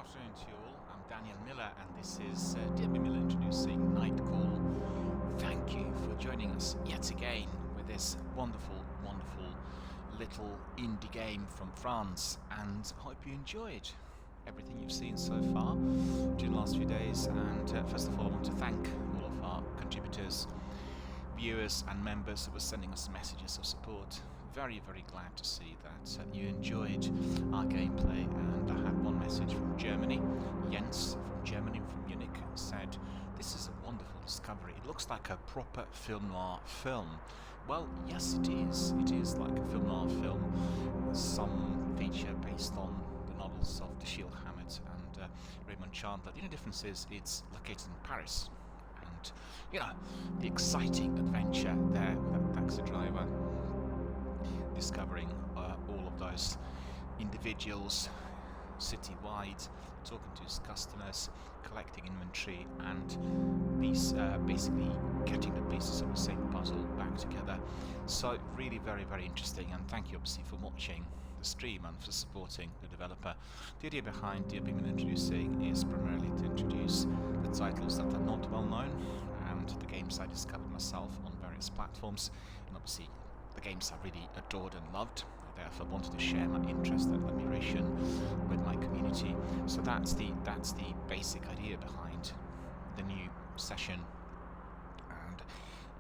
afternoon to you all. I'm DRBMiller and this is DRBMiller introducing Nightfall. Thank you for joining us yet again with this wonderful, wonderful little indie game from France, and hope you enjoyed everything you've seen so far during the last few days. And first of all, I want to thank all of our contributors, viewers and members who were sending us messages of support. Very, very glad to see that you enjoyed our gameplay. And I had one message from Germany. Jens from Germany, from Munich, said, "This is a wonderful discovery. It looks like a proper film noir film." Well, yes, it is. It is like a film noir film. Some feature based on the novels of Dashiell Hammett and Raymond Chandler. The only difference is it's located in Paris. And, you know, the exciting adventure there with that taxi driver, discovering all of those individuals citywide, talking to his customers, collecting inventory, and these basically getting the pieces of the same puzzle back together. So really very, very interesting, and thank you obviously for watching the stream and for supporting the developer. The idea behind DRBMiller introducing is primarily to introduce the titles that are not well known and the games I discovered myself on various platforms, and obviously the games I really adored and loved. I therefore wanted to share my interest and admiration with my community. So that's the basic idea behind the new session. And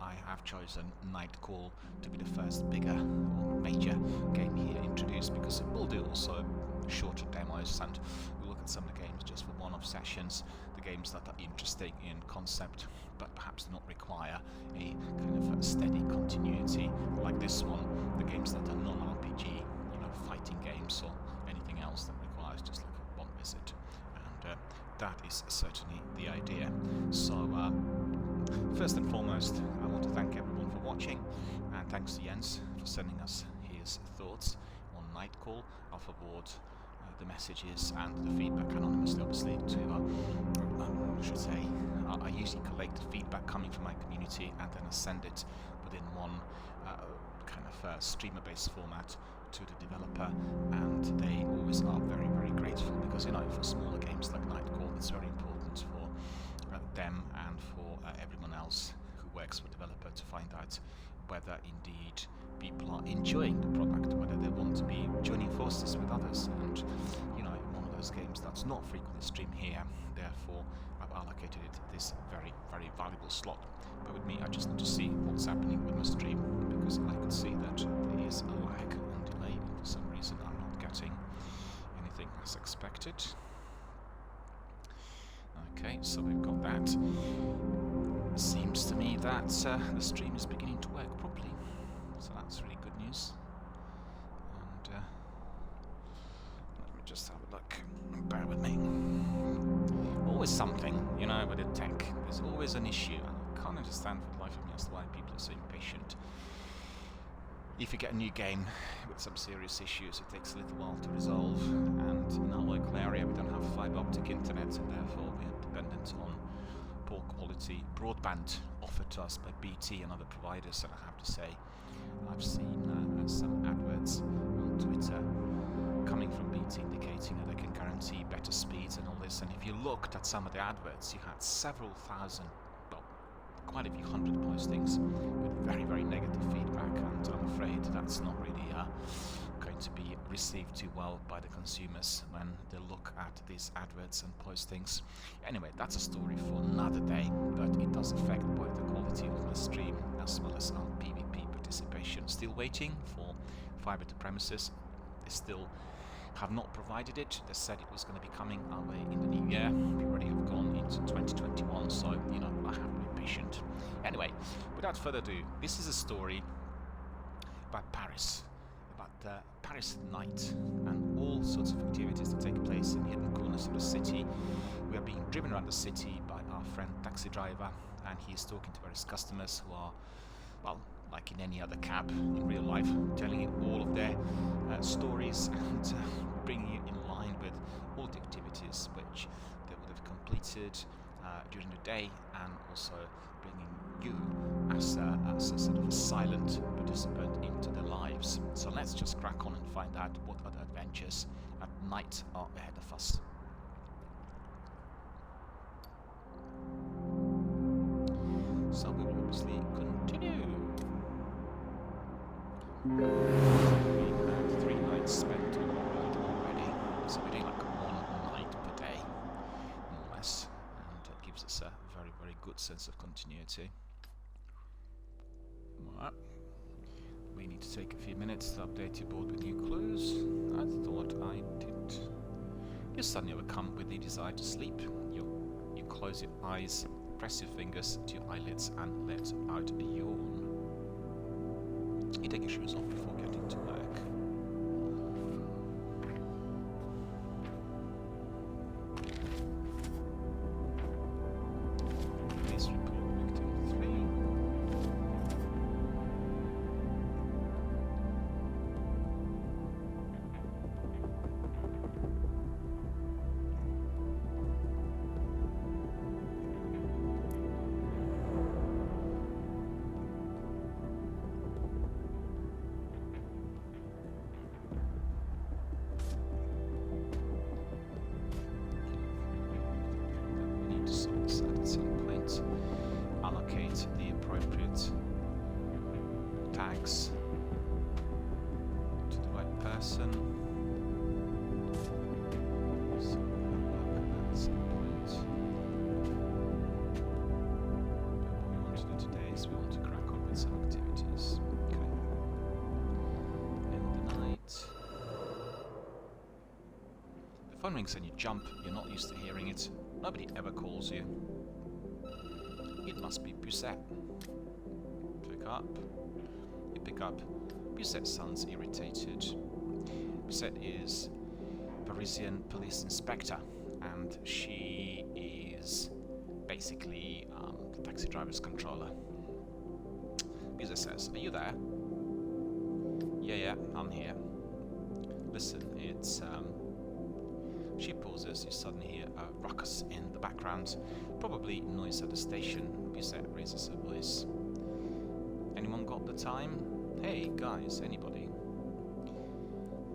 I have chosen Nightfall to be the first bigger or major game here introduced, because we'll do also shorter demos and we'll look at some of the games just for one-off sessions, the games that are interesting in concept but perhaps do not require a kind of a steady continuity like this one, the games that are non-RPG, you know, fighting games or anything else that requires just like a one visit, and that is certainly the idea. So first and foremost, I want to thank everyone for watching, and thanks to Jens for sending us his thoughts on Nightfall. I'll forward the messages and the feedback anonymously, obviously, to, I should say, I usually collect the feedback coming from my community and then I send it within one kind of streamer-based format to the developer, and they always are very, very grateful, because, you know, for smaller games like Nightfall, it's very important for them and for everyone else who works for the developer to find out whether indeed people are enjoying the product, whether they want to be joining forces with others. And, you know, one of those games that's not frequently streamed here, therefore I've allocated it this very, very valuable slot. But with me, I just need to see what's happening with my stream, because I can see that there is a lag and delay, and for some reason I'm not getting anything as expected. Okay, so we've got that. Seems to me that the stream is beginning to work properly, so that's really good news. And let me just have a look. Bear with me. Always something, you know, with the tech. There's always an issue, and I can't understand for the life of me as to why people are so impatient. If you get a new game with some serious issues, it takes a little while to resolve, and in our local area we don't have fibre optic internet, and therefore we are dependent on poor quality broadband offered to us by BT and other providers. And I have to say, I've seen some adverts on Twitter coming from BT indicating that they can guarantee better speeds and all this, and if you looked at some of the adverts, you had several thousand, well, quite a few hundred postings with very, very negative feedback, and I'm afraid that's not really going to be received too well by the consumers when they look at these adverts and postings. Anyway, that's a story for another day, but it does affect both the quality of my stream as well as our PvP participation. Still waiting for fibre to premises. They still have not provided it. They said it was going to be coming our way in the new year. We already have gone into 2021, so, you know, I have to be patient. Anyway, without further ado, this is a story about Paris, about Paris at night and all sorts of activities that take place in hidden corners of the city. We are being driven around the city by our friend taxi driver, and he is talking to various customers who are, well, like in any other cab in real life, telling you all of their stories and bringing you in line with all the activities which they would have completed during the day, and also bringing you as a sort of a silent participant into their lives. So let's just crack on and find out what other adventures at night are ahead of us. obviously continue. We had 3 nights spent on the road already, so we're doing like 1 night per day, more or less, and it gives us a very, very good sense of continuity. Alright. We need to take a few minutes to update your board with new clues. I thought I did. You suddenly overcome with the desire to sleep. You close your eyes, press your fingers to your eyelids and let out a yawn. You take your shoes off before getting to work. Police report victim 3. At some point, allocate the appropriate tags to the right person. So at some point. But what we want to do today is we want to crack on with some activities. Okay. In the night. The phone rings and you jump. You're not used to hearing it. Nobody ever calls you. It must be Busette. Pick up. You pick up. Busette sounds irritated. Busette is Parisian police inspector, and she is basically the taxi driver's controller. Busette says, "Are you there?" Yeah, I'm here. Listen, it's She pauses. You suddenly hear a ruckus in the background. Probably noise at the station. Busette raises her voice. Anyone got the time? Hey, guys, anybody?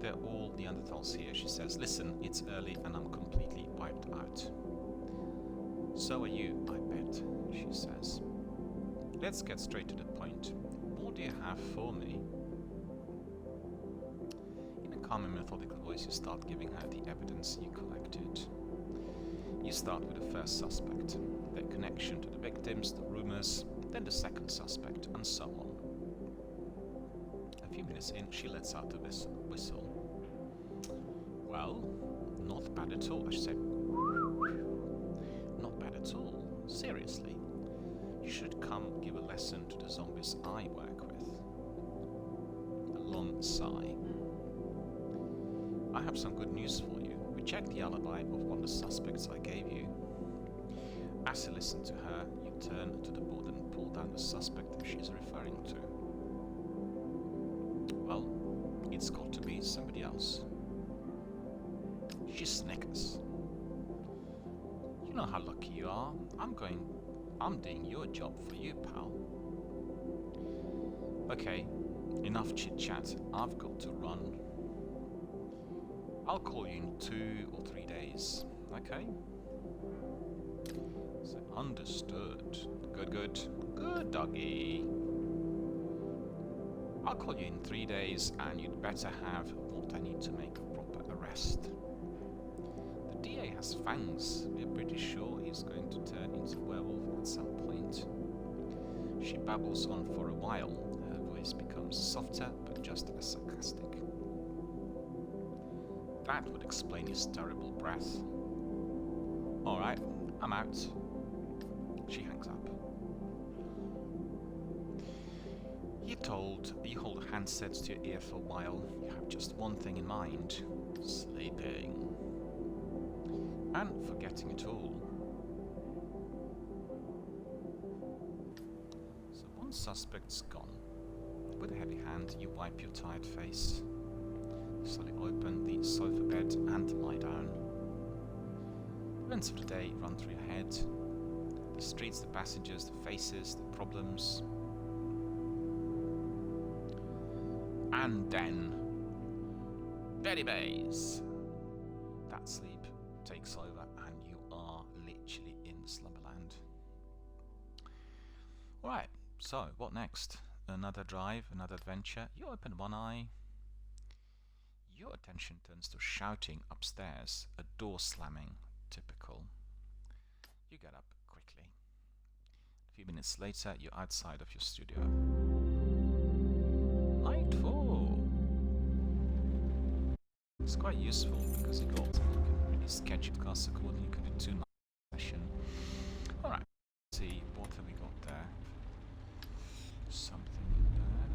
They're all Neanderthals here, she says. Listen, it's early and I'm completely wiped out. So are you, I bet, she says. Let's get straight to the point. What do you have for me? Calm and methodical voice, you start giving her the evidence you collected. You start with the first suspect, their connection to the victims, the rumors, then the second suspect, and so on. A few minutes in, she lets out a whistle. Well, not bad at all, I said. Not bad at all. Seriously. You should come give a lesson to the zombies I work with. A long sigh. I have some good news for you. We checked the alibi of one of the suspects I gave you. As you listen to her, you turn to the board and pull down the suspect she is referring to. Well, it's got to be somebody else. She snickers. You know how lucky you are. I'm doing your job for you, pal. Okay, enough chit-chat. I've got to run. I'll call you in 2 or 3 days, okay? So, understood. Good doggy. I'll call you in 3 days and you'd better have what I need to make a proper arrest. The DA has fangs. We're pretty sure he's going to turn into a werewolf at some point. She babbles on for a while. Her voice becomes softer but just as sarcastic. That would explain his terrible breath. Alright, I'm out. She hangs up. You hold handsets to your ear for a while. You have just one thing in mind. Sleeping. And forgetting it all. So one suspect's gone. With a heavy hand, you wipe your tired face. Slowly open the sofa bed and lie down. Events of the day run through your head. The streets, the passengers, the faces, the problems. And then Betty Bays. That sleep takes over and you are literally in slumberland. Alright, So, what next? Another drive, another adventure. You open one eye. Your attention turns to shouting upstairs, a door slamming. Typical. You get up quickly. A few minutes later, you're outside of your studio. Nightfall! It's quite useful because you can really sketch your class accordingly. You can do 2 night session. Alright, let's see what have we got there. Something in there.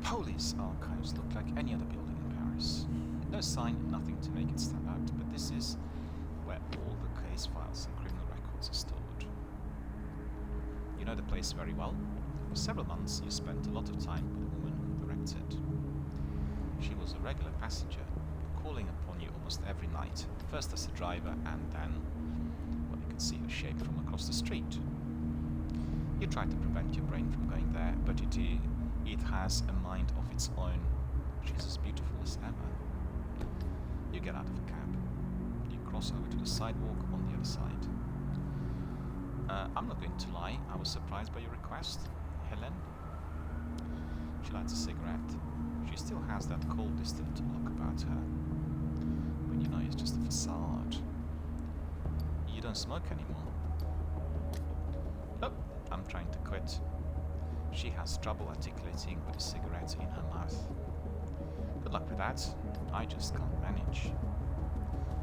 Police archives look like any other building in Paris. No sign, nothing to make it stand out, but this is where all the case files and criminal records are stored. You know the place very well. For several months you spent a lot of time with the woman who directed. She was a regular passenger, calling upon you almost every night, first as a driver and then, well, you could see her shape from across the street. You try to prevent your brain from going there, but it has a mind of its own. She's as beautiful as ever. You get out of a cab. You cross over to the sidewalk on the other side. I'm not going to lie, I was surprised by your request, Helen. She lights a cigarette. She still has that cold, distant look about her. But you know it's just a facade. You don't smoke anymore. Oh, I'm trying to quit. She has trouble articulating with a cigarette in her mouth. Good luck with that. I just can't manage.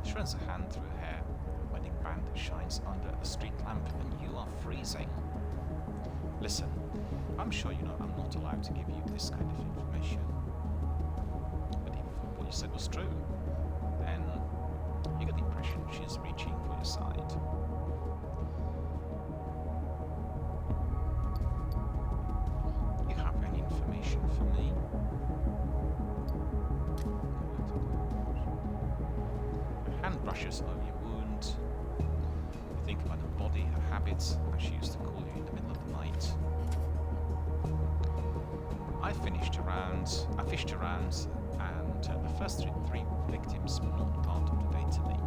She runs a hand through her hair. A wedding band shines under a street lamp and you are freezing. Listen, I'm sure you know I'm not allowed to give you this kind of information. But if what you said was true, then you get the impression she's reaching for your side. You have any information for me? Her hand brushes over your wound. You think about her body, her habits, how she used to call you in the middle of the night. I fished around, and the first three victims were not part of the data leak.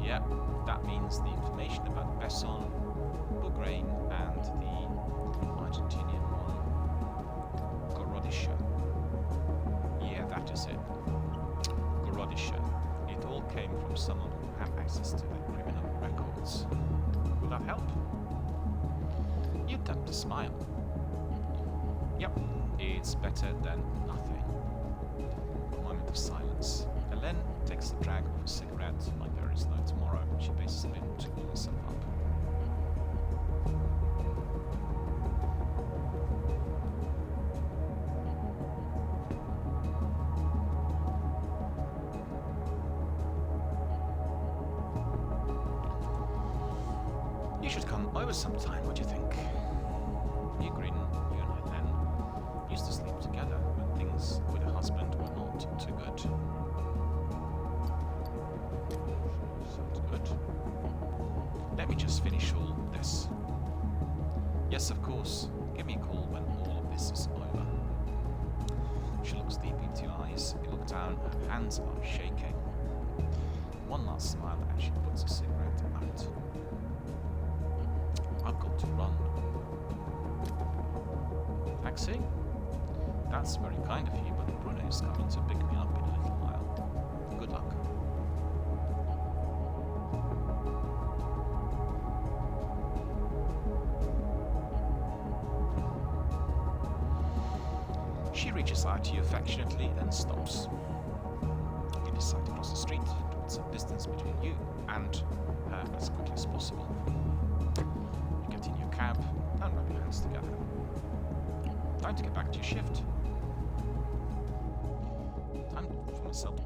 Yeah, that means the information about Besson, Bougrain, and the Argentinian one, Gorodisha. Yeah, that is it. Gorodisha. It all came from someone who had access to their criminal records. Will that help? You attempt to smile. Yep, it's better than nothing. A moment of silence. Hélène takes the drag of a cigarette like there is no tomorrow. She paces a bit to cool herself up. You should come over sometime, what do you think? You grin, you and Hélène used to sleep together when things with her husband were not too good. Sounds good. Let me just finish all this. Yes, of course. Give me a call when all of this is over. She looks deep into your eyes. You look down, her hands are shaking. One last smile and she puts a cigarette out. I've got to run. Taxi? That's very kind of you, but Bruno is coming to pick me up in a little while. Good luck. She reaches out to you affectionately and stops. You decide to cross the street to put some distance between you and her as quickly as possible. You get in your cab and rub your hands together. Time to get back to your shift. Time for myself.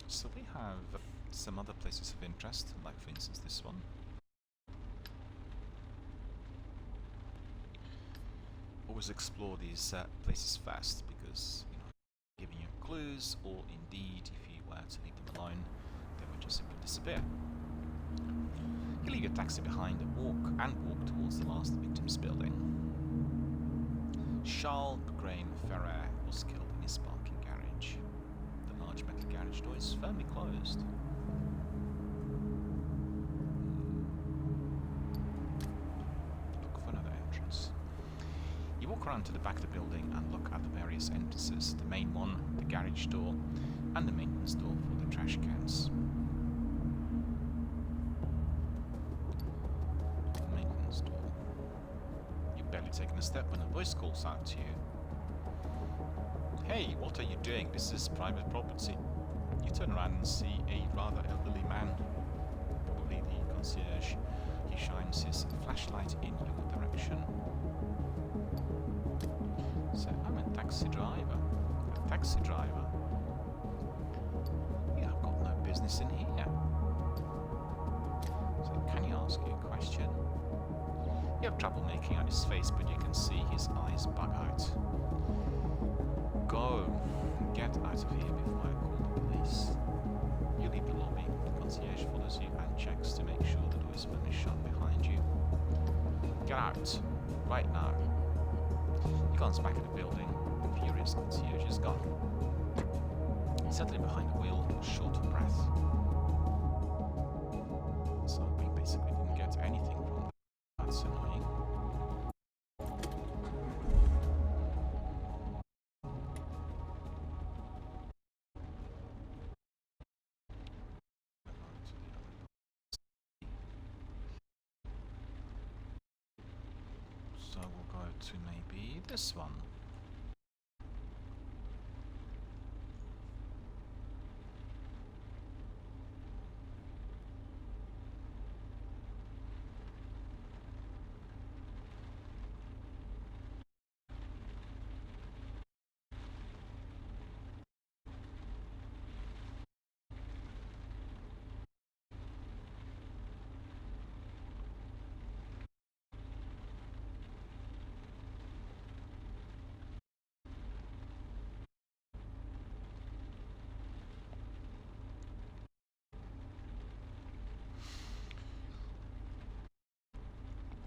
So we have some other places of interest, like for instance this one. Always explore these places first because, you know, giving you clues, or indeed, if you were to leave them alone, just simply disappear. You leave your taxi behind and walk towards the last victim's building. Charles Grain Ferrer was killed in his parking garage. The large metal garage door is firmly closed. Look for another entrance. You walk around to the back of the building and look at the various entrances. The main one, the garage door, and the maintenance door for the trash cans. Maintenance door. You've barely taken a step when a voice calls out to you. Hey, what are you doing? This is private property. You turn around and see a rather elderly man, probably the concierge. He shines his flashlight in your direction. So, I'm a taxi driver. A taxi driver? Yeah, I've got no business in here. So, can you ask you a question? You have trouble making out his face, but you can see his eyes bug out. Go. Get out of here before I call the police. You leave the lobby. The concierge follows you and checks to make sure the door is firmly shut behind you. Get out. Right now. He comes back at the building. The furious concierge is gone. Settling behind the wheel, short of breath. So we basically didn't get anything from that. That's annoying. So we'll go to maybe this one.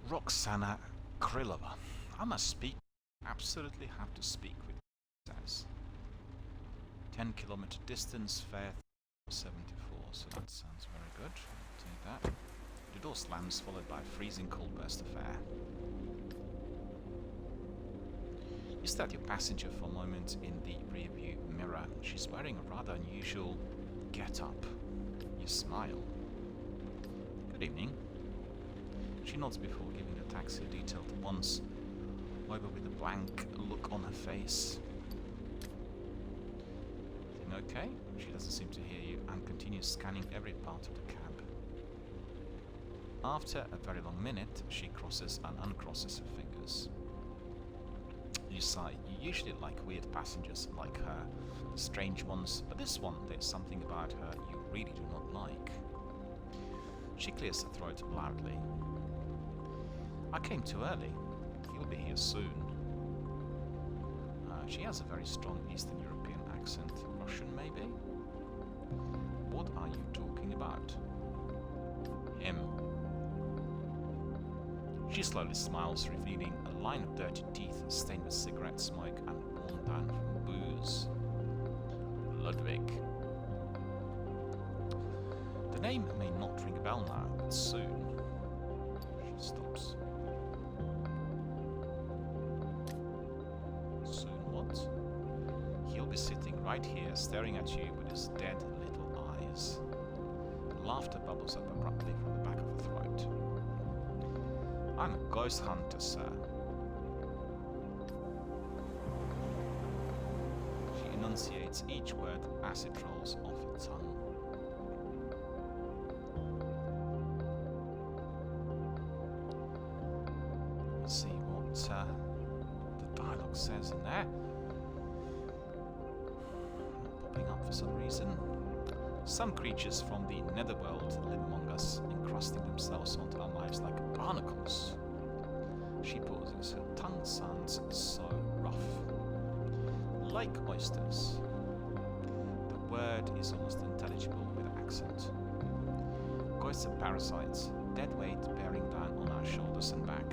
Roxana Krylova. I must speak. Absolutely have to speak with you, it says. 10-kilometer distance, fare 74. So that sounds very good. I'll take that. The door slams, followed by a freezing cold burst of air. You stare at your passenger for a moment in the rearview mirror. She's wearing a rather unusual get-up. You smile. Good evening. She nods before giving the taxi a detailed once, over with a blank look on her face. Everything okay? She doesn't seem to hear you and continues scanning every part of the cab. After a very long minute, she crosses and uncrosses her fingers. You sigh. You usually like weird passengers like her, the strange ones, but this one, there's something about her you really do not like. She clears her throat loudly. I came too early. He'll be here soon. She has a very strong Eastern European accent. Russian, maybe? What are you talking about? Him. She slowly smiles, revealing a line of dirty teeth stained with cigarette smoke and worn down from booze. Ludwig. The name may not ring a bell now, but soon. She stops. Sitting right here, staring at you with his dead little eyes. Laughter bubbles up abruptly from the back of her throat. I'm a ghost hunter, sir. She enunciates each word as it rolls off her tongue. Let's see what the dialogue says in there. Up for some reason. Some creatures from the netherworld live among us, encrusting themselves onto our lives like barnacles. She pauses. Her tongue sounds so rough. Like oysters. The word is almost intelligible with accent. Ghosts and parasites, dead weight bearing down on our shoulders and back.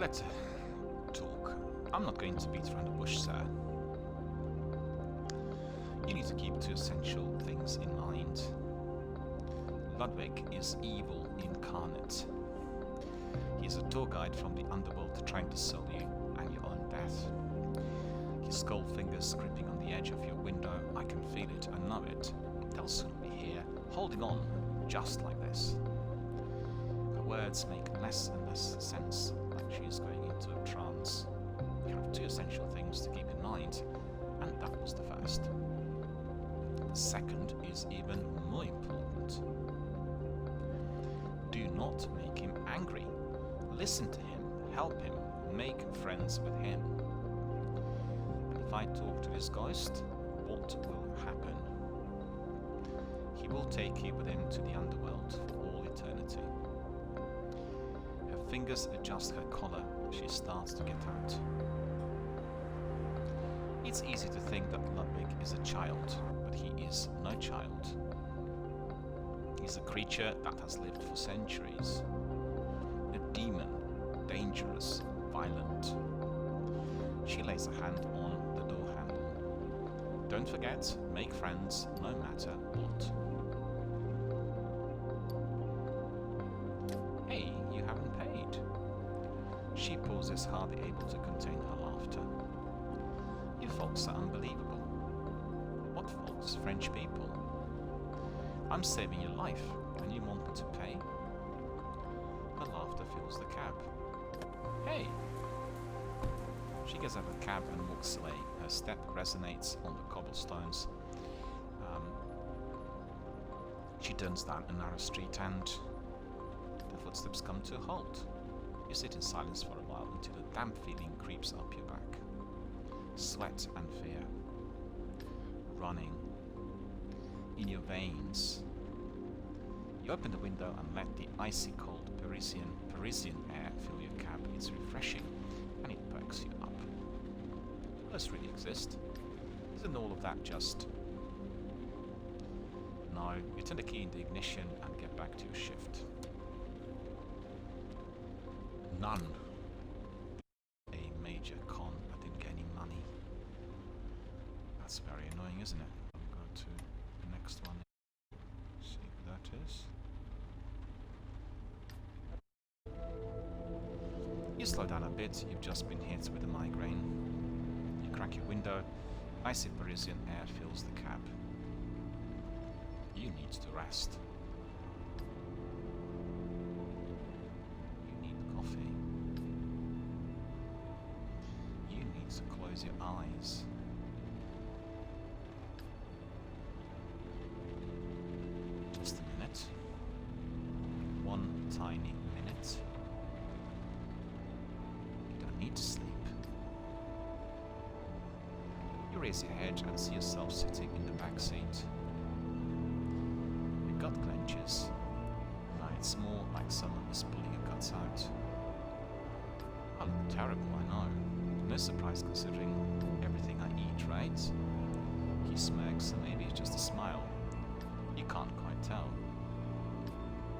Let's talk. I'm not going to beat around the bush, sir. You need to keep two essential things in mind. Ludwig is evil incarnate. He is a tour guide from the underworld trying to sell you and your own death. His skull fingers gripping on the edge of your window, I can feel it, I know it. They'll soon be here, holding on, just like this. Her words make less and less sense, like she is going into a trance. You have two essential things to keep in mind, and that was the first. The second is even more important. Do not make him angry. Listen to him, help him, make friends with him. And if I talk to this ghost, what will happen? He will take you with him to the underworld for all eternity. Her fingers adjust her collar. She starts to get out. It's easy to think that Ludwig is a child, but he is no child. He's a creature that has lived for centuries. A demon, dangerous, violent. She lays a hand on the door handle. Don't forget, make friends no matter what. Hey, you haven't paid. She pauses, hardly able to contain her laughter. You folks are unbelievable. What folks? French people. I'm saving your life, and you want me to pay? Her laughter fills the cab. Hey! She gets out of the cab and walks away. Her step resonates on the cobblestones. She turns down a narrow street and the footsteps come to a halt. You sit in silence for a while until a damp feeling creeps up your back. Sweat and fear. Running in your veins. You open the window and let the icy cold Parisian air fill your cab. It's refreshing and it perks you up. Does this really exist? Isn't all of that just... No, you turn the key in the ignition and get back to your shift. None. A major con. I didn't get any money. That's very annoying, isn't it? I'll go to the next one. See who that is. You slow down a bit, you've just been hit with a migraine. You crack your window, icy Parisian air fills the cab. You need to rest. You need coffee. You need to close your eyes. Just a minute. One tiny minute. You don't need to sleep. You raise your head and see yourself sitting in the back seat. Your gut clenches. Now it's more like someone is pulling your guts out. I look terrible, I know. No surprise considering everything I eat, right? He smirks, and maybe it's just a smile. You can't quite tell.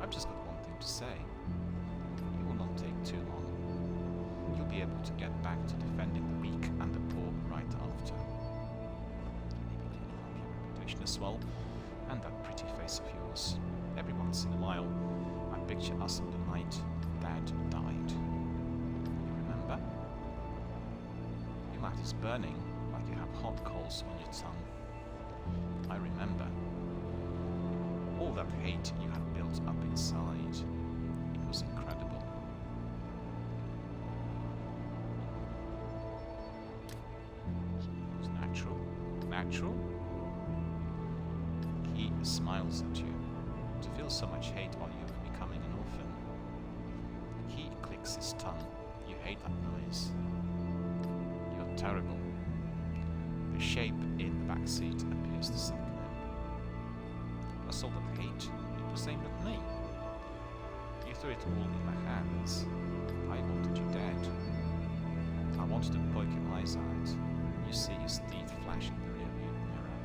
I've just got one thing to say. It will not take too long. You'll be able to get back to defending the weak and the poor right after. Maybe cleaning up your reputation as well, and that pretty face of yours. Every once in a while, I picture us on the night Dad died. You remember? Your mouth is burning like you have hot coals on your tongue. I remember. All that hate you had built up inside. It was incredible. It was natural. Natural? He smiles at you. To feel so much hate while you're becoming an orphan. He clicks his tongue. You hate that noise. You're terrible. The shape in the back seat appears to signal him. I saw that hate. It was aimed at me. You threw it all in my hands. I wanted you dead. I wanted to poke your eyes out. You see his teeth flash in the rearview mirror.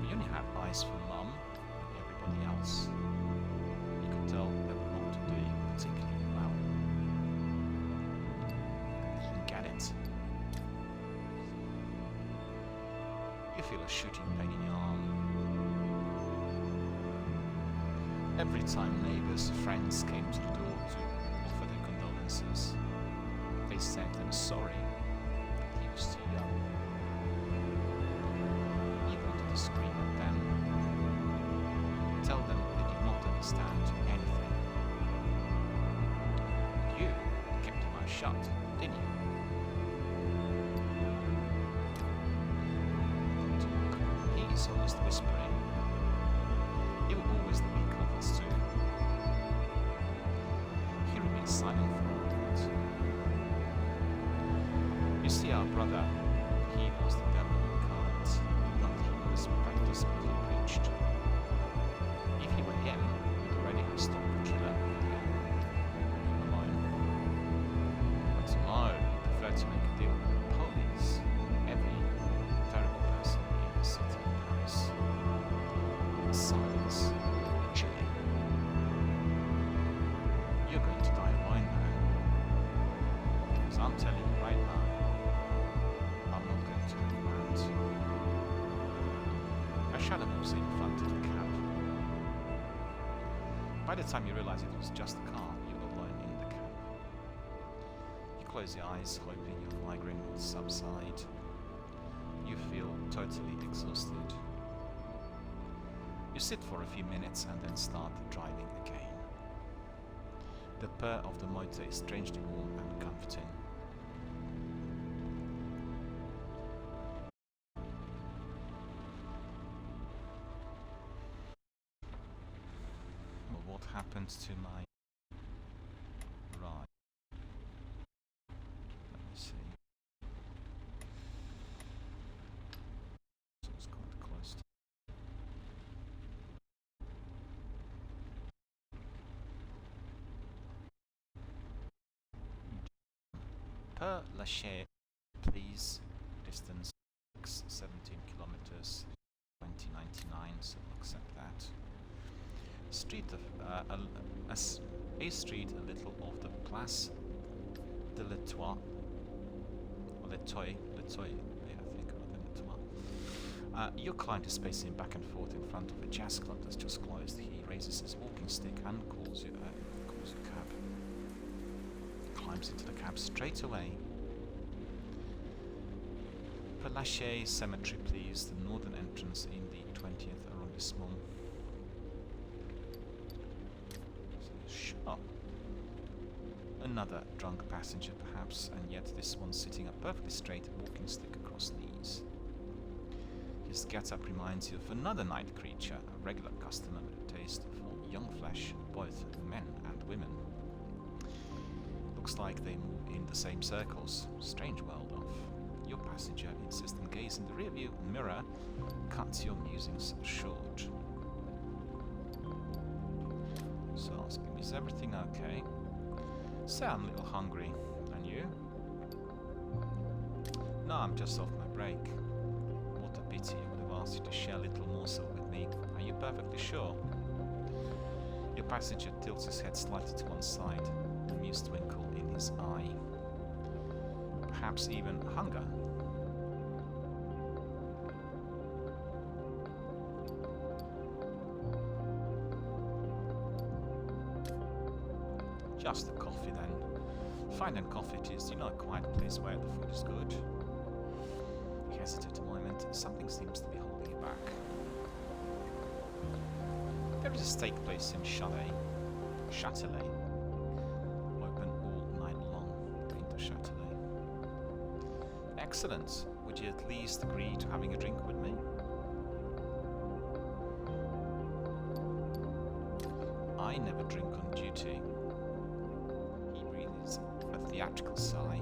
But you only had eyes for Mum and everybody else. You could tell they were not doing particularly well. You can get it. You feel a shooting pain in your arm. Every time neighbors, friends came to the door to offer their condolences, they said they were sorry that he was too young. You wanted to scream at them, tell them they did not understand anything. You kept your mouth shut, didn't you? He's almost whispering. You were always the weak of us too. He remained silent for a moment. You see, our brother, he was the devil incarnate, but he always practiced what he preached. If he were him, we'd already have stopped the killer alone. But no, he preferred to make a deal with the police, every terrible person in the city of Paris. Silence, chilling. You're going to die alone, man. Because I'm telling you right now, I'm not going to live around. A shadow moves in front of the cab. By the time you realize it was just a car, you're alone in the cab. You close your eyes, hoping your migraine will subside. You feel totally exhausted. You sit for a few minutes and then start driving again. The purr of the motor is strangely warm and comforting. Well, what happened to my ride? Let me see. So it's quite close to Per Lachaise, please. Distance 17 kilometers, 2099, so we'll accept that. Street of a street a little off the Place de l'Etoile, or l'Etoile, yeah, I think, rather than l'Etoile. Your client is pacing back and forth in front of a jazz club that's just closed. He raises his walking stick and calls you cab. Climbs into the cab straight away. Per Lachaise Cemetery, please. The northern entrance in the 20th arrondissement. Sure. Another drunk passenger, perhaps, and yet this one sitting up perfectly straight, walking stick across knees. His get-up reminds you of another night creature, a regular customer with a taste for young flesh, both men and women. Looks like they move in the same circles. Strange world of. Your passenger insistent gaze in the rearview mirror cuts your musings short. So ask him, is everything okay? Say I'm a little hungry. And you? No, I'm just off my break. What a pity, I would have asked you to share a little morsel with me. Are you perfectly sure? Your passenger tilts his head slightly to one side, an amused twinkle in his eye. Perhaps even hunger. Just the coffee then. Fine and coffee it is, you know, a quiet place where the food is good. You hesitate a moment, something seems to be holding you back. There is a steak place in Châtelet. Open all night long, Pinto Châtelet. Excellent. Would you at least agree to having a drink with me? I never drink on duty. He breathes a theatrical sigh.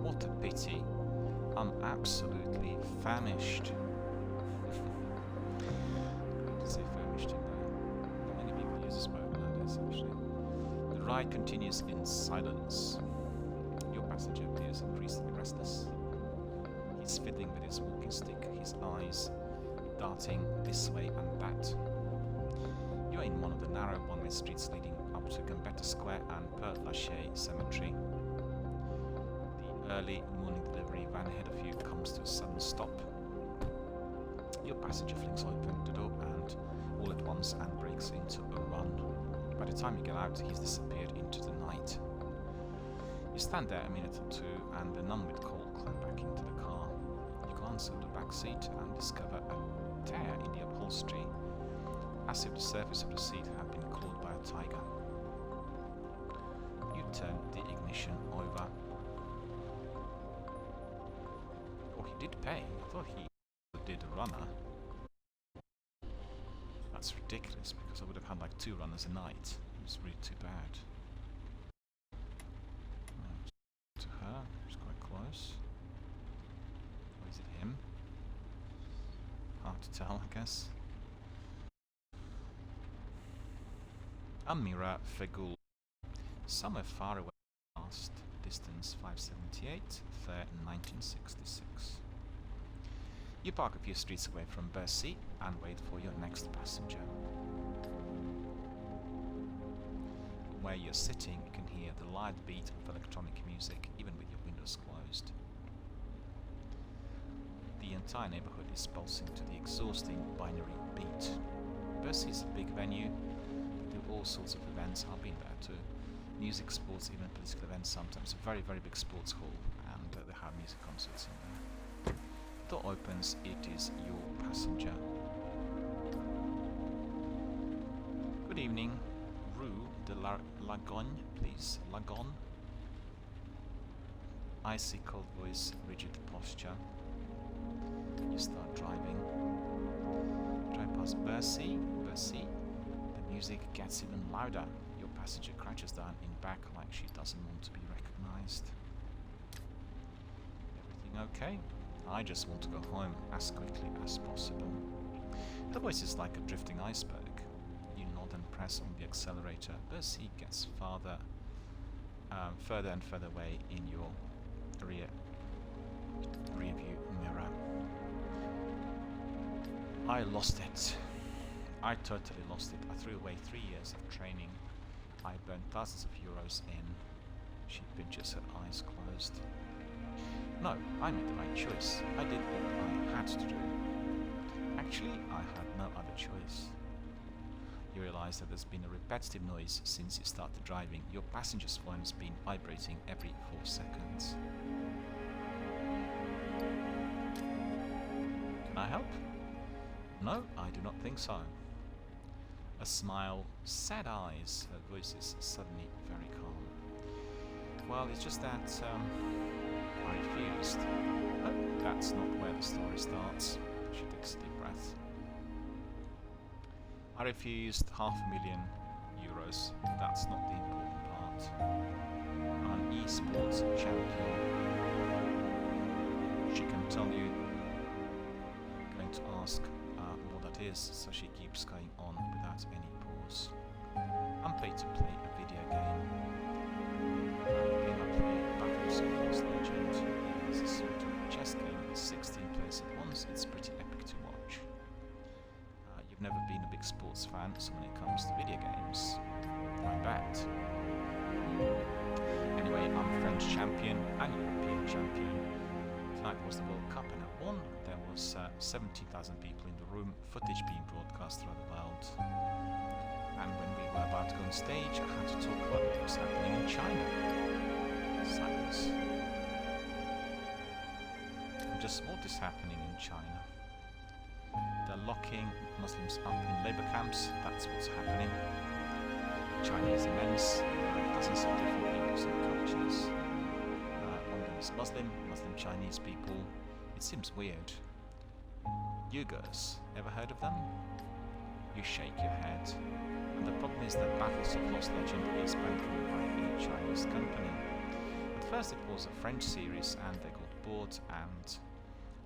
What a pity. I'm absolutely famished. I say famished, you know. Many people use this word nowadays, actually. The ride continues in silence. Your passenger appears increasingly restless. He's fiddling with his walking stick, his eyes darting this way and that. You're in one of the narrow one-way streets leading up to Gambetta Square and Père Lachaise Cemetery. The early morning delivery van ahead of you comes to a sudden stop. Your passenger flings open the door and all at once and breaks into a run. By the time you get out, he's disappeared into the night. You stand there a minute or two and the numb with cold climb back into the car. You glance over the back seat and discover a tear in the upholstery, as if the surface of the seat had been clawed by a tiger. You turn the ignition over. Oh, he did pay. I thought he did a runner. That's ridiculous, because I would have had like 2 runners a night. It was really too bad. To her, it's quite close. Or is it him? Hard to tell, I guess. Amira Fegul. Somewhere far away past, distance 578, fare 1966. You park a few streets away from Bercy and wait for your next passenger. Where you're sitting, you can hear the light beat of electronic music, even with your windows closed. The entire neighborhood is pulsing to the exhausting binary beat. Bercy is a big venue. They do all sorts of events. I've been there too. Music, sports, even political events sometimes. A very, very big sports hall, and they have music concerts in there. The door opens, it is your passenger. Good evening. Rue de la Lagogne, please. Lagogne. Icy cold voice, rigid posture. You start driving. Drive past Bercy. The music gets even louder. Your passenger crouches down in back like she doesn't want to be recognized. Everything okay? I just want to go home as quickly as possible. Her voice is like a drifting iceberg. You nod and press on the accelerator. Bercy gets further and further away in your rear view mirror. I lost it. I totally lost it. I threw away 3 years of training. I burned thousands of euros in. She pinches her eyes closed. No, I made the right choice. I did what I had to do. Actually, I had no other choice. You realize that there's been a repetitive noise since you started driving. Your passenger's phone has been vibrating every 4 seconds. Can I help? No, I do not think so. A smile, sad eyes, her voice is suddenly very calm. Well, it's just that, I refused. But that's not where the story starts. She takes a deep breath. I refused €500,000. That's not the important part. I'm an esports champion. She can tell you. Going to ask what that is, so she keeps going on without any pause. I'm paid to play a video game. The game I play, Battles of Lost Legend, is a sort of chess game with 16 players at once. It's pretty epic to watch. You've never been a big sports fan, so when it comes to video games, I bet. Anyway, I'm French champion and European champion. Tonight was the World Cup and I won. There was 70,000 people in the room, footage being broadcast throughout the world. And when we were about to go on stage, I had to talk about what was happening in China. Silence. And just what is happening in China? They're locking Muslims up in labor camps. That's what's happening. China is immense. Dozens of different peoples and cultures. One of them is Muslim Chinese people. It seems weird. Uyghurs, ever heard of them? You shake your head. And the problem is that Battles of Lost Legend is bankrolled by a Chinese company. At first it was a French series and they got bought, and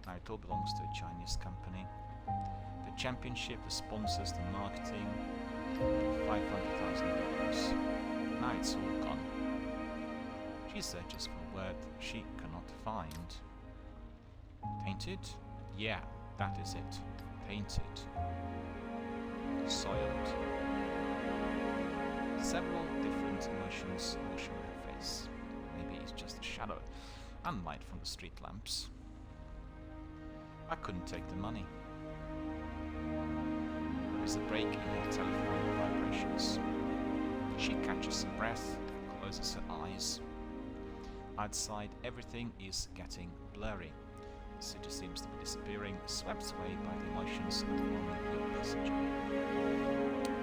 now it all belongs to a Chinese company. The championship, the sponsors, the marketing, 500,000 euros. Now it's all gone. She searches for a word she cannot find. Tainted? Yeah, that is it. Tainted. Soiled. Several different emotions wash over her face. Maybe it's just a shadow and light from the street lamps. I couldn't take the money. There is a break in her telephone vibrations. She catches some breath, closes her eyes. Outside, everything is getting blurry. The city seems to be disappearing, swept away by the emotions of one young passenger.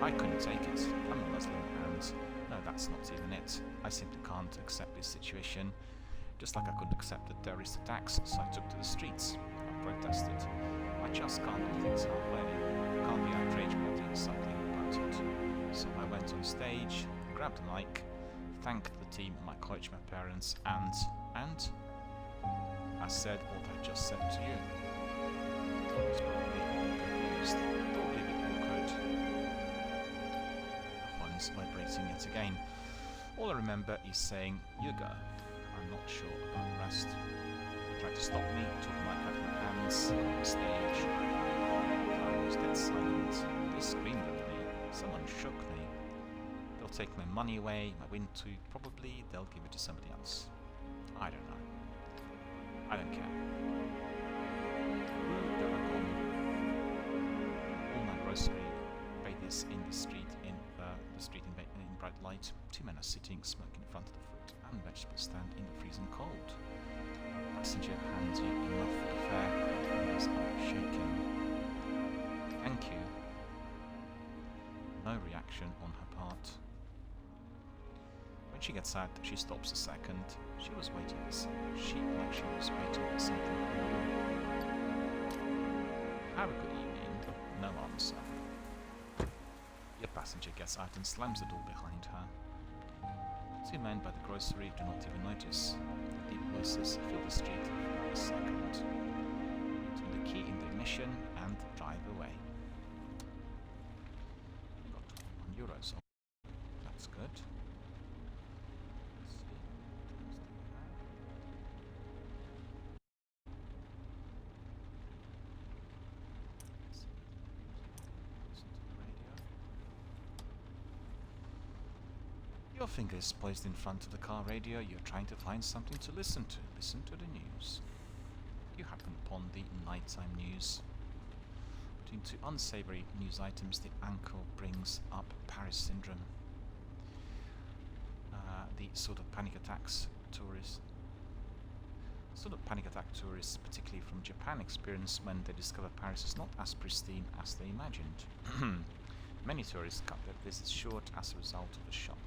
I couldn't take it. I'm a Muslim, and no, that's not even it. I simply can't accept this situation, just like I couldn't accept the terrorist attacks, so I took to the streets. I protested. I just can't do things halfway. I can't be outraged without doing something about it. So I went on stage, grabbed the mic, thanked the team, my coach, my parents, and I said what I just said to you. He was probably confused, probably a bit awkward. The phone's vibrating yet again. All I remember is saying, "You go." I'm not sure about the rest. They tried to stop me, took the mic out of my hands, on the stage. I was dead silent. They screamed at me. Someone shook me. They'll take my money away, my win too. Probably they'll give it to somebody else. I don't know. I don't care. All my grocery bathers in the street in bright light. Two men are sitting, smoking in front of the fruit and vegetable stand in the freezing cold. Passenger hands you enough for the fare. Fingers are shaking. Thank you. No reaction on her part. When she gets out, she stops a second. She was waiting for something new. Have a good evening. No answer. Your passenger gets out and slams the door behind her. Two men by the grocery do not even notice. The deep voices fill the street for a second. Turn the key in the ignition and drive away. Got €1. That's good. Your finger is poised in front of the car radio. You're trying to find something to listen to. Listen to the news. You happen upon the nighttime news. Between two unsavory news items, the anchor brings up Paris syndrome. The sort of panic attack tourists, particularly from Japan, experience when they discover Paris is not as pristine as they imagined. Many tourists cut their visits short as a result of the shock.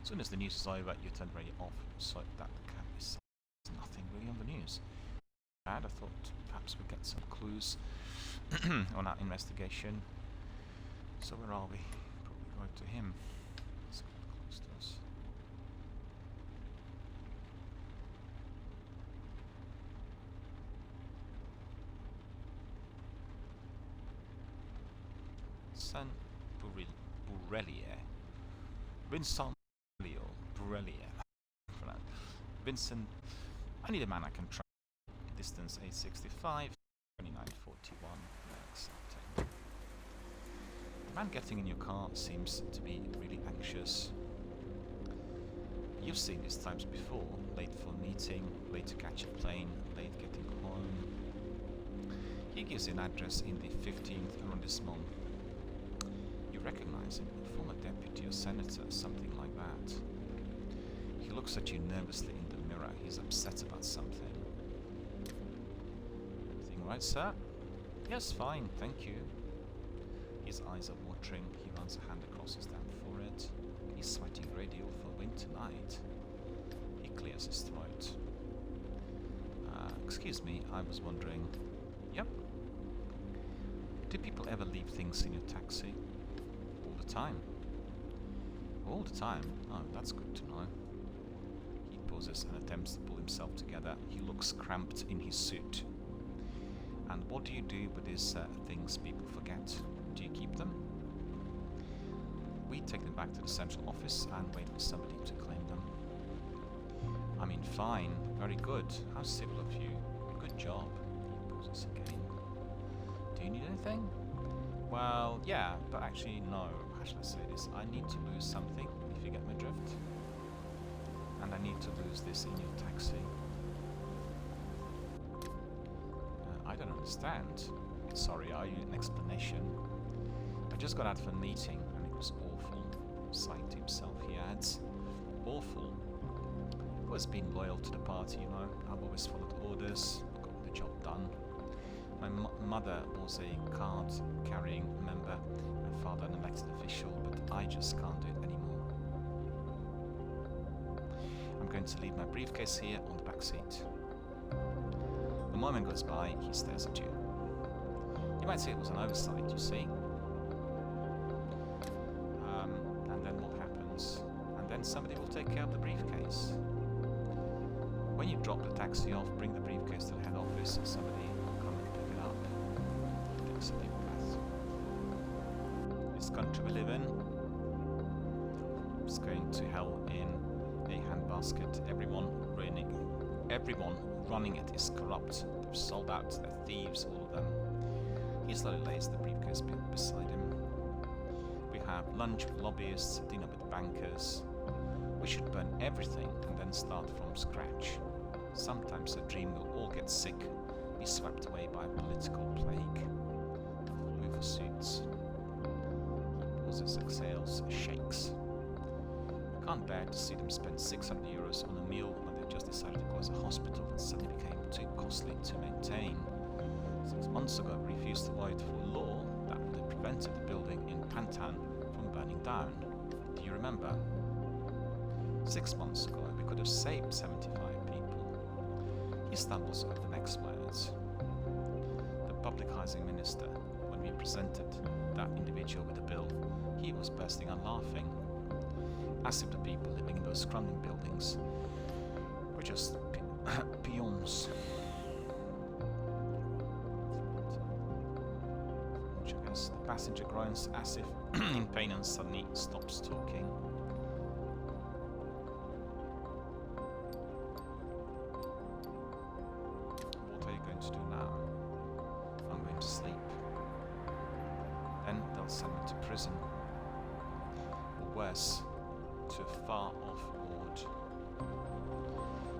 As soon as the news is over, you turn the radio off so that the cab is silent. There's nothing really on the news. I thought perhaps we'd get some clues on our investigation. So where are we? Probably right to him. He's quite close to us. San Bourrelier. Vincent Bourrelier. Vincent, I need a man I can trust. Distance 865, 2941. Accepting. The man getting in your car seems to be really anxious. You've seen these types before. Late for a meeting, late to catch a plane, late getting home. He gives you an address in the 15th arrondissement. You recognize him, a former deputy or senator, something like that. He looks at you nervously in the mirror. He's upset about something. Everything right, sir? Yes, fine, thank you. His eyes are watering. He runs a hand across his damp forehead. He's sweating radial for wind tonight. He clears his throat. Excuse me, I was wondering... Yep. Do people ever leave things in your taxi? All the time. All the time? Oh, that's good to know. He pauses and attempts to pull himself together. He looks cramped in his suit. And what do you do with these things people forget? Do you keep them? We take them back to the central office and wait for somebody to claim them. I mean, fine, very good. How civil of you. Good job. He pauses again. Do you need anything? Well, yeah, but actually no. How should I say this? I need to lose something, if you get my drift. And I need to lose this in your taxi. I don't understand. Sorry, are you an explanation? I just got out of a meeting and it was awful. Sighing to himself, he adds. Awful. I've always been loyal to the party, you know. I've always followed orders, got the job done. My mother was a card-carrying member, my father an elected official, but I just can't do it anymore. I'm going to leave my briefcase here on the back seat. A moment goes by, he stares at you. You might say it was an oversight, you see. And then what happens? And then somebody will take care of the briefcase. When you drop the taxi off, bring the briefcase to the head office and somebody will come and pick it up. He takes a deep breath. This country we live in is going to hell in a handbasket. Everyone running it is corrupt. They've sold out, they're thieves, all of them. He slowly lays the briefcase beside him. We have lunch with lobbyists, dinner with bankers. We should burn everything and then start from scratch. Sometimes a dream will all get sick, be swept away by a political plague. The full for suits. He pauses, exhales, shakes. I can't bear to see them spend €600 on a meal when they just decided to close a hospital that suddenly became too costly to maintain. 6 months ago, we refused to vote for a law that would have prevented the building in Pantan from burning down. Do you remember? 6 months ago, we could have saved 75 people. He stumbles over the next words. The public housing minister, when we presented that individual with the bill, he was bursting out laughing. As if the people living in those crumbling buildings were just peons. The passenger groans as if in pain and suddenly stops talking. What are you going to do now? I'm going to sleep. Then they'll send me to prison. Or worse, to a far-off ward.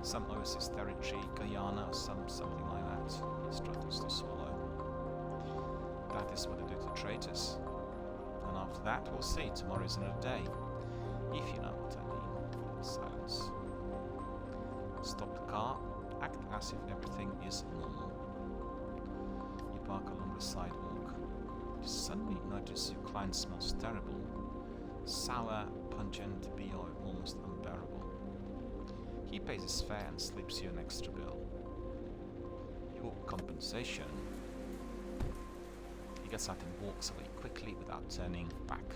Some overseas territory, Guyana or something like that. He struggles to swallow. That is what they do to traitors. And after that, we'll see. Tomorrow is another day. If you know what I mean. Silence. Stop the car. Act as if everything is normal. You park along the sidewalk. You suddenly notice your client smells terrible. Sour, pungent, BO, almost unbearable. He pays his fare and slips you an extra bill. Your compensation. He gets out and walks away quickly without turning back.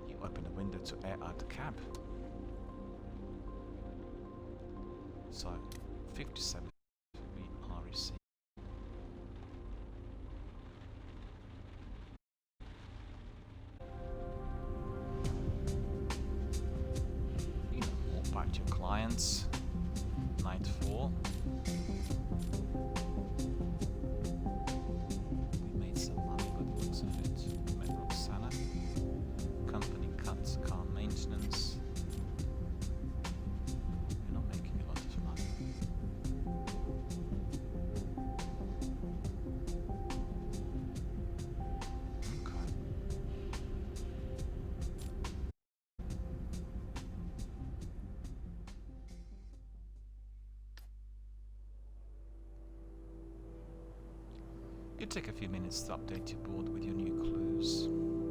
You open the window to air out the cab. So, 57 we are received. You know more about your clients. Nightfall. We made some money, good looks of it. Met Roxana. Company cuts, car maintenance. You're not making a lot of money. Okay. You take a few minutes to update your board with your new clues.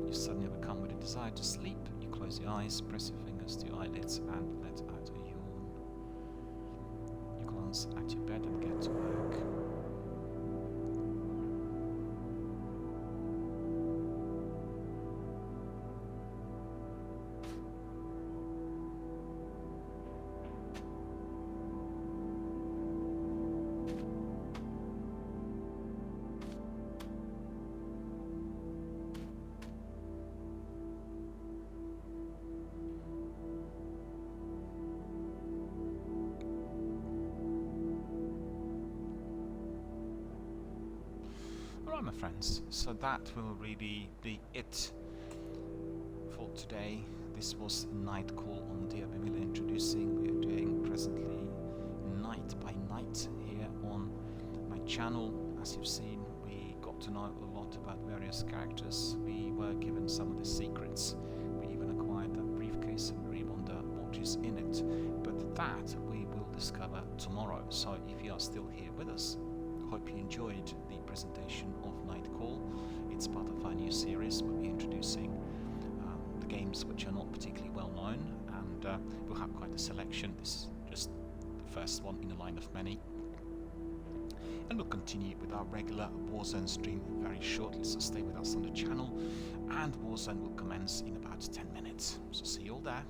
You suddenly overcome with a desire to sleep. You close your eyes, press your fingers to your eyelids and let out a yawn. You glance at your bed and get to work. my friends, so that will really be it for today. This was Nightfall on DRBMiller introducing. We are doing presently night by night here on my channel. As you've seen, we got to know a lot about various characters. We were given some of the secrets. We even acquired that briefcase and we wonder what is in it. But that we will discover tomorrow. So if you are still here with us, hope you enjoyed the presentation of Nightfall. It's part of our new series where we're introducing the games which are not particularly well known, and we'll have quite a selection. This is just the first one in a line of many. And we'll continue with our regular Warzone stream very shortly, so stay with us on the channel, and Warzone will commence in about 10 minutes. So see you all there.